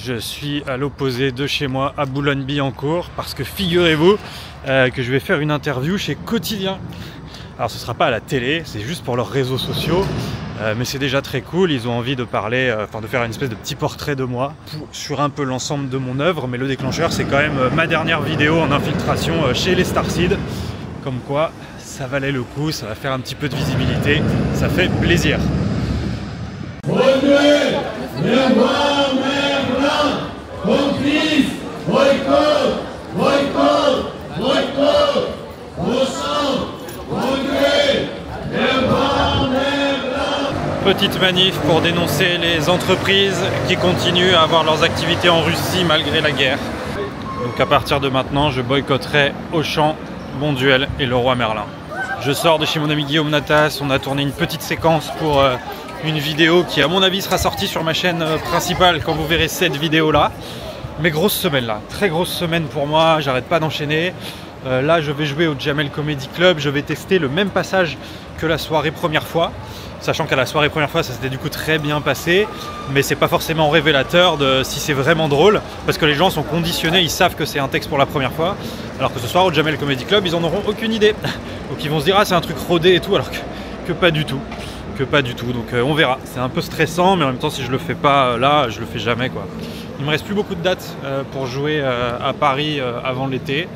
Je suis à l'opposé de chez moi, à Boulogne-Billancourt, parce que figurez-vous que je vais faire une interview chez Quotidien. Alors ce ne sera pas à la télé, c'est juste pour leurs réseaux sociaux, mais c'est déjà très cool. Ils ont envie de parler, de faire une espèce de petit portrait de moi sur un peu l'ensemble de mon œuvre, mais le déclencheur c'est quand même ma dernière vidéo en infiltration chez les Starseed. Comme quoi, ça valait le coup, ça va faire un petit peu de visibilité, ça fait plaisir. Petite manif pour dénoncer les entreprises qui continuent à avoir leurs activités en Russie malgré la guerre. Donc à partir de maintenant, je boycotterai Auchan, Bonduelle et Leroy Merlin. Je sors de chez mon ami Guillaume Natas, on a tourné une petite séquence pour une vidéo qui à mon avis sera sortie sur ma chaîne principale quand vous verrez cette vidéo là. Mais grosse semaine là, très grosse semaine pour moi, j'arrête pas d'enchaîner. Là je vais jouer au Jamel Comedy Club, je vais tester le même passage que la soirée première fois. Sachant qu'à la soirée première fois ça s'était du coup très bien passé, mais c'est pas forcément révélateur de si c'est vraiment drôle, parce que les gens sont conditionnés, ils savent que c'est un texte pour la première fois, alors que ce soir au Jamel Comedy Club ils en auront aucune idée. Donc ils vont se dire ah c'est un truc rodé et tout, alors que pas du tout. Donc on verra, c'est un peu stressant, mais en même temps si je le fais pas là, je le fais jamais quoi. Il me reste plus beaucoup de dates pour jouer à Paris avant l'été.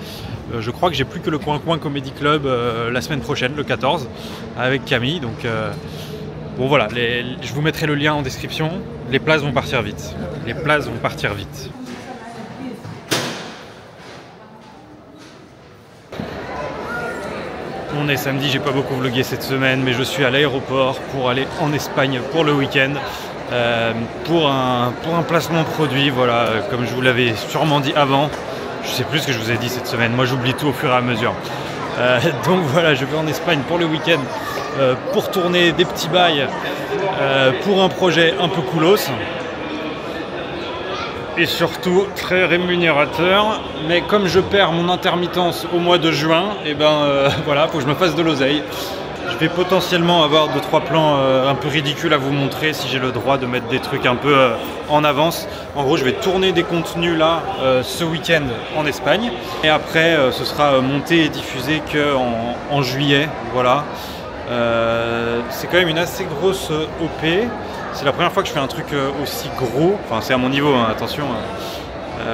Je crois que j'ai plus que le Coin Coin Comedy Club la semaine prochaine, le 14, avec Camille. Donc bon voilà, je vous mettrai le lien en description. Les places vont partir vite. Les places vont partir vite. On est samedi, j'ai pas beaucoup vlogué cette semaine, mais je suis à l'aéroport pour aller en Espagne pour le week-end. Pour un placement produit, voilà, comme je vous l'avais sûrement dit avant. Je sais plus ce que je vous ai dit cette semaine, moi j'oublie tout au fur et à mesure. Donc voilà, je vais en Espagne pour le week-end pour tourner des petits bails pour un projet un peu coolos. Et surtout très rémunérateur. Mais comme je perds mon intermittence au mois de juin, et ben voilà, faut que je me fasse de l'oseille. Je vais potentiellement avoir 2-3 plans un peu ridicules à vous montrer si j'ai le droit de mettre des trucs un peu en avance. En gros, je vais tourner des contenus là ce week-end en Espagne. Et après, ce sera monté et diffusé qu'en juillet. Voilà. C'est quand même une assez grosse OP. C'est la première fois que je fais un truc aussi gros. Enfin, c'est à mon niveau, hein, attention.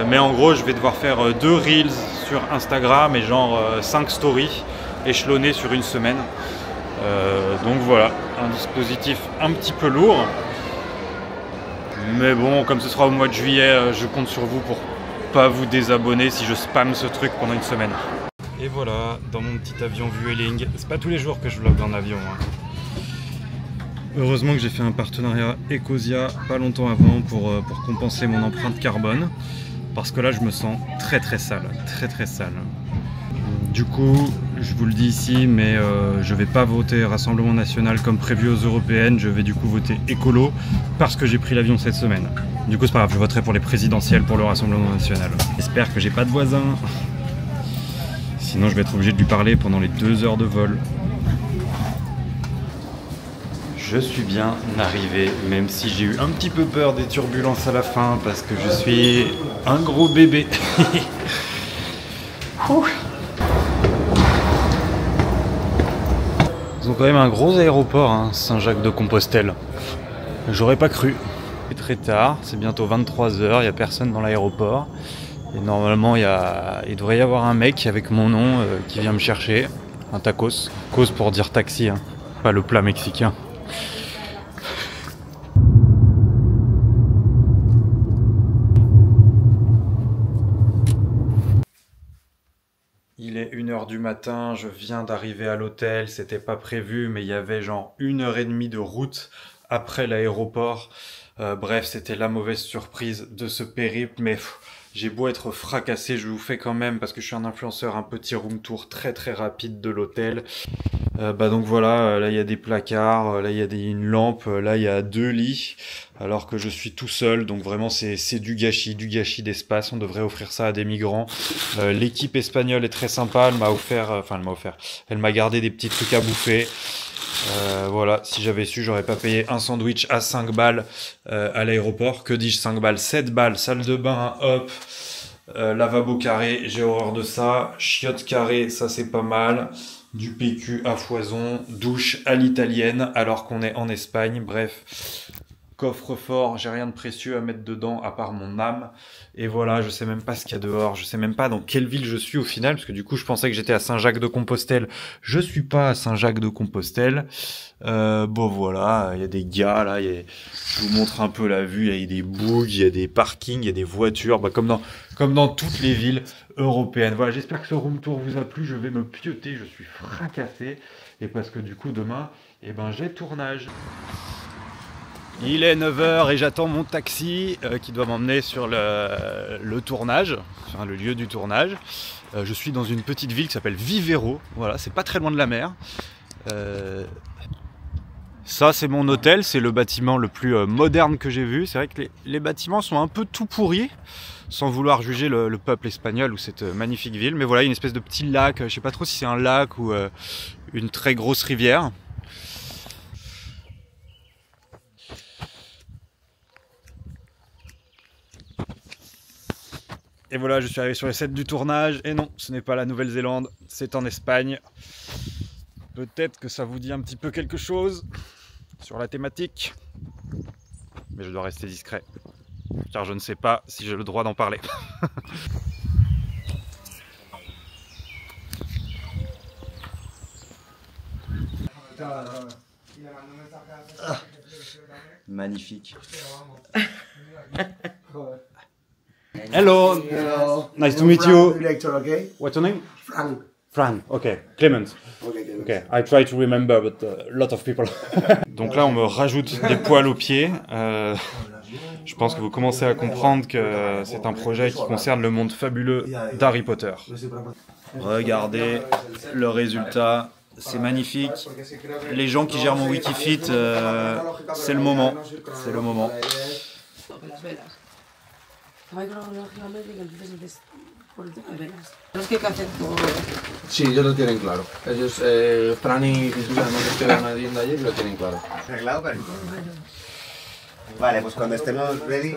Mais en gros, je vais devoir faire 2 reels sur Instagram et genre 5 stories échelonnées sur une semaine. Donc voilà, un dispositif un petit peu lourd. Mais bon, comme ce sera au mois de juillet, je compte sur vous pour pas vous désabonner si je spamme ce truc pendant une semaine. Et voilà, dans mon petit avion Vueling. C'est pas tous les jours que je vlog en avion. Hein. Heureusement que j'ai fait un partenariat Ecosia pas longtemps avant pour compenser mon empreinte carbone. Parce que là, je me sens très sale. Très sale. Du coup, je vous le dis ici, mais je vais pas voter Rassemblement National comme prévu aux européennes. Je vais du coup voter écolo parce que j'ai pris l'avion cette semaine. Du coup, c'est pas grave, je voterai pour les présidentielles pour le Rassemblement National. J'espère que j'ai pas de voisin. Sinon, je vais être obligé de lui parler pendant les 2 heures de vol. Je suis bien arrivé, même si j'ai eu un petit peu peur des turbulences à la fin parce que je suis un gros bébé. Ils ont quand même un gros aéroport, hein, Saint-Jacques-de-Compostelle. J'aurais pas cru. C'est très tard, c'est bientôt 23 h, il n'y a personne dans l'aéroport. Et normalement, il devrait y avoir un mec avec mon nom qui vient me chercher. Un tacos. Cause pour dire taxi, hein, pas le plat mexicain. Il est 1 h du matin, je viens d'arriver à l'hôtel, c'était pas prévu, mais il y avait genre 1 h 30 de route après l'aéroport. Bref, c'était la mauvaise surprise de ce périple, mais j'ai beau être fracassé, je vous fais quand même, parce que je suis un influenceur, un petit room tour très rapide de l'hôtel. Donc voilà, là il y a des placards, là il y a une lampe, là il y a 2 lits, alors que je suis tout seul, donc vraiment c'est du gâchis d'espace, on devrait offrir ça à des migrants. L'équipe espagnole est très sympa, elle m'a gardé des petits trucs à bouffer. Voilà, si j'avais su, j'aurais pas payé un sandwich à 5 balles à l'aéroport. Que dis-je, 5 balles, 7 balles, salle de bain, hop, lavabo carré, j'ai horreur de ça. Chiottes carré, ça c'est pas mal. Du PQ à foison, douche à l'italienne alors qu'on est en Espagne, bref. Coffre-fort, j'ai rien de précieux à mettre dedans à part mon âme. Et voilà, je sais même pas ce qu'il y a dehors, je sais même pas dans quelle ville je suis au final, parce que du coup je pensais que j'étais à Saint-Jacques-de-Compostelle. Je suis pas à Saint-Jacques-de-Compostelle. Bon voilà, il y a des gars là, je vous montre un peu la vue, il y a des bougs, il y a des parkings, il y a des voitures, bah, comme dans toutes les villes européennes. Voilà, j'espère que ce room tour vous a plu, je vais me pioter, je suis fracassé. Et parce que du coup demain, eh ben, j'ai tournage. Il est 9 h et j'attends mon taxi qui doit m'emmener sur le tournage, enfin le lieu du tournage. Je suis dans une petite ville qui s'appelle Vivero, voilà, c'est pas très loin de la mer. Ça c'est mon hôtel, c'est le bâtiment le plus moderne que j'ai vu. C'est vrai que les bâtiments sont un peu tout pourris, sans vouloir juger le peuple espagnol ou cette magnifique ville. Mais voilà, il y a une espèce de petit lac, je sais pas trop si c'est un lac ou une très grosse rivière. Et voilà, je suis arrivé sur les 7 du tournage. Et non, ce n'est pas la Nouvelle-Zélande, c'est en Espagne. Peut-être que ça vous dit un petit peu quelque chose sur la thématique. Mais je dois rester discret, car je ne sais pas si j'ai le droit d'en parler. Magnifique. Hello. Hello. Nice to meet you. Director, okay? What's your name? Frank. Fran. Okay. Clement. Okay. Okay. I try to remember, but a lot of people. Donc là, on me rajoute des poils aux pieds. Je pense que vous commencez à comprendre que c'est un projet qui concerne le monde fabuleux d'Harry Potter. Regardez le résultat. C'est magnifique. Les gens qui gèrent mon Wikifit, c'est le moment. C'est le moment. Sí, ellos lo tienen claro. Ellos, Fran y Jesús, además estuvieron viendo ayer y lo tienen claro. ¿Arreglado, Cari? Vale, pues cuando estemos ready.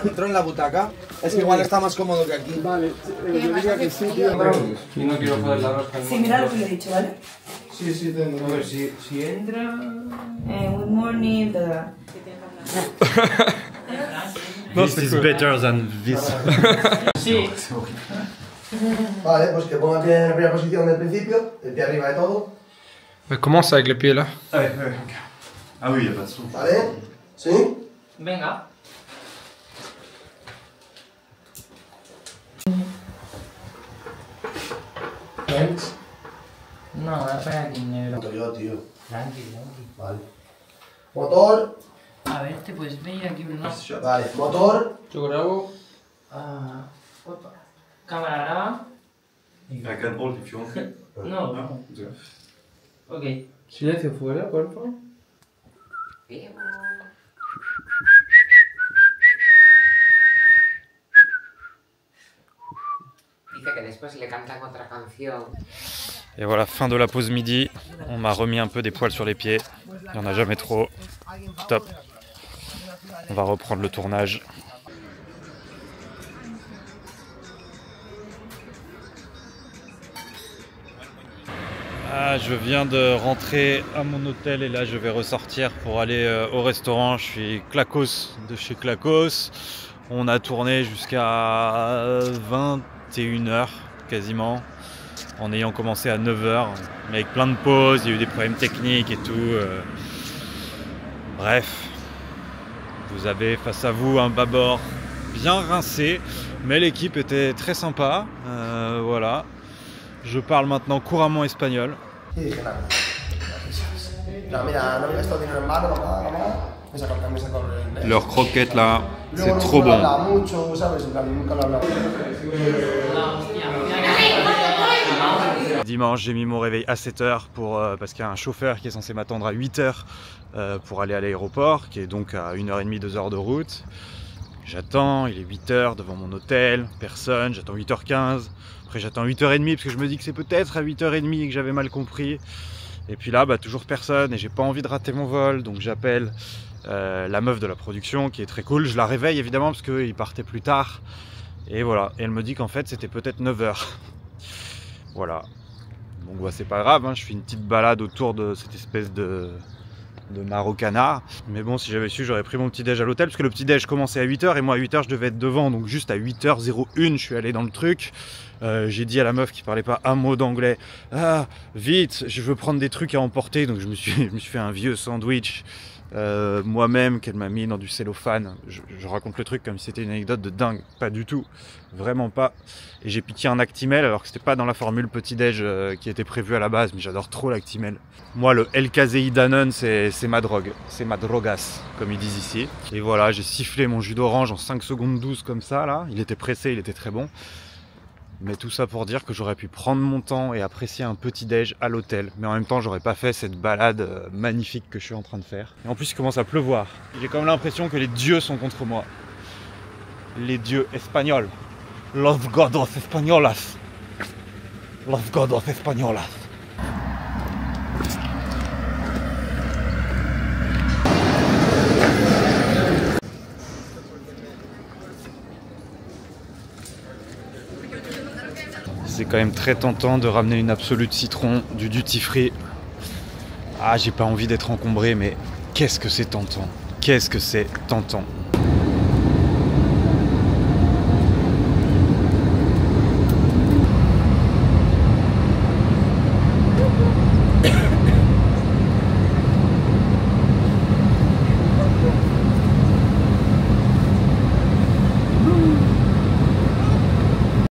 Entro en la butaca. Es que igual está más cómodo que aquí. Vale, yo diría que sí, tío. Y no quiero joder la rosca. Sí, mira lo que le he dicho, ¿vale? Sí, sí, tengo. A ver, si entra... Good morning, This is better than this. Sí. Vale, pues que ponga el pie en la primera posición del principio, el pie arriba de todo. Commence avec les pieds là. Ah oui, il n'y a pas de son. ¿Vale? ¿Sí? Venga. Thanks. No, espera aquí, negro. Yo, tío. Tranquilo. Vale. Motor. A ver, te puedes venir aquí, Bruno. Vale, motor. Yo grabo. Opa. Cámara graba. I can hold if you want. No. Ok. Silencio fuera, por favor. Dice que después le cantan otra canción. Et voilà, fin de la pause midi. On m'a remis un peu des poils sur les pieds. Il n'y en a jamais trop. Top. On va reprendre le tournage. Ah, je viens de rentrer à mon hôtel et là je vais ressortir pour aller au restaurant. Je suis Clacos de chez Clacos. On a tourné jusqu'à 21 h quasiment, en ayant commencé à 9 h, mais avec plein de pauses, il y a eu des problèmes techniques et tout. Bref, vous avez face à vous un bâbord bien rincé, mais l'équipe était très sympa. Voilà. Je parle maintenant couramment espagnol. Y dije, nada. No, mira, no me gasto dinero en mano, nada. Me saco el... Leurs croquettes là, c'est Luego trop no bon. hablaba mucho, ¿sabes? En plan, nunca lo hablaba. Dimanche, j'ai mis mon réveil à 7 h parce qu'il y a un chauffeur qui est censé m'attendre à 8 h pour aller à l'aéroport, qui est donc à 1 h 30, 2 h de route. J'attends, il est 8 h devant mon hôtel, personne, j'attends 8 h 15. Après j'attends 8 h 30 parce que je me dis que c'est peut-être à 8 h 30 que j'avais mal compris. Et puis là, bah, toujours personne et j'ai pas envie de rater mon vol, donc j'appelle la meuf de la production qui est très cool. Je la réveille évidemment parce qu'il partait plus tard. Et voilà, et elle me dit qu'en fait c'était peut-être 9 h. Voilà. Donc bah, c'est pas grave, hein. Je fais une petite balade autour de cette espèce de Marocanard. Mais bon, si j'avais su, j'aurais pris mon petit déj à l'hôtel parce que le petit déj commençait à 8 h et moi à 8 h je devais être devant. Donc juste à 8 h 01, je suis allé dans le truc. J'ai dit à la meuf qui parlait pas un mot d'anglais, ah vite, je veux prendre des trucs à emporter. Donc je me suis fait un vieux sandwich moi-même qu'elle m'a mis dans du cellophane. Je raconte le truc comme si c'était une anecdote de dingue, pas du tout, vraiment pas. Et j'ai piqué un Actimel alors que c'était pas dans la formule petit-déj qui était prévue à la base, mais j'adore trop l'Actimel. Moi le LKZI Danone c'est ma drogue, c'est ma drogas comme ils disent ici. Et voilà, j'ai sifflé mon jus d'orange en 5 secondes 12 comme ça là, il était pressé, il était très bon. Mais tout ça pour dire que j'aurais pu prendre mon temps et apprécier un petit déj à l'hôtel. Mais en même temps, j'aurais pas fait cette balade magnifique que je suis en train de faire. Et en plus, il commence à pleuvoir. J'ai quand même l'impression que les dieux sont contre moi. Les dieux espagnols. Los godos españolas. Los godos españolas. C'est quand même très tentant de ramener une absolute citron du duty free. Ah, j'ai pas envie d'être encombré, mais qu'est-ce que c'est tentant. Qu'est-ce que c'est tentant.